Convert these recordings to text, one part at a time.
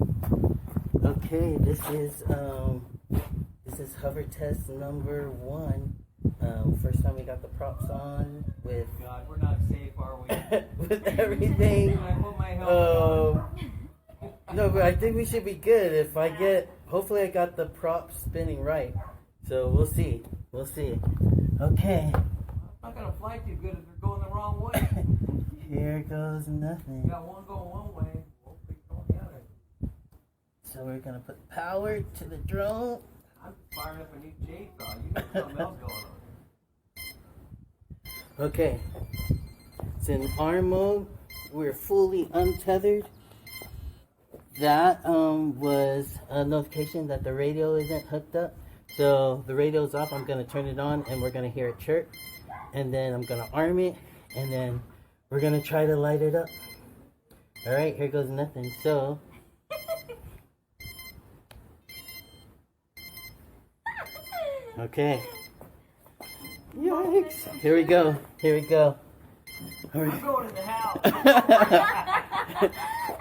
Okay, this is hover test number 1. First time we got the props on with God, we're not safe, are we? with everything. Can I put my helmet on? No, but I think we should be good if I get. Hopefully, I got the props spinning right. So we'll see. We'll see. Okay. I'm not gonna fly too good if they're going the wrong way. Here goes You nothing. got one going one way, we'll be going the other. So we're gonna put power to the drone. I'm firing up a new chainsaw. You got something else going on. Okay. It's in arm mode. We're fully untethered. That was a notification that the radio isn't hooked up. So the radio's off. I'm gonna turn it on and we're gonna hear it chirp. And then I'm gonna arm it and then we're gonna try to light it up. Alright, here goes nothing. So okay. Yikes. Here we go. Here we go. I'm going in the house.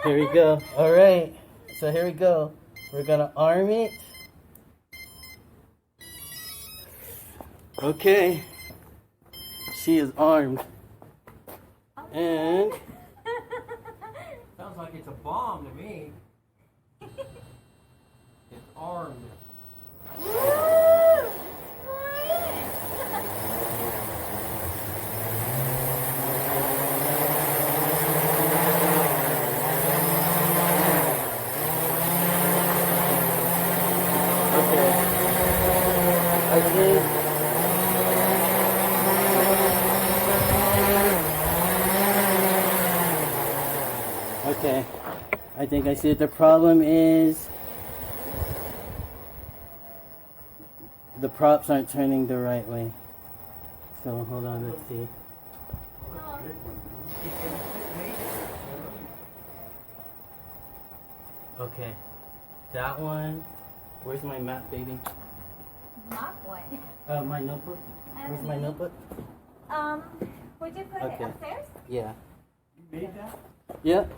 Here we go. Alright. So here we go. We're gonna arm it. Okay. She is armed. And Sounds like it's a bomb to me. It's armed. okay. I think okay. I think I see what the problem is. The props aren't turning the right way. So hold on, let's see. Okay. That one. Where's my map, baby? Not what? My notebook. Where's my notebook? Would you put Okay. it upstairs? Yeah. You made that? Yep.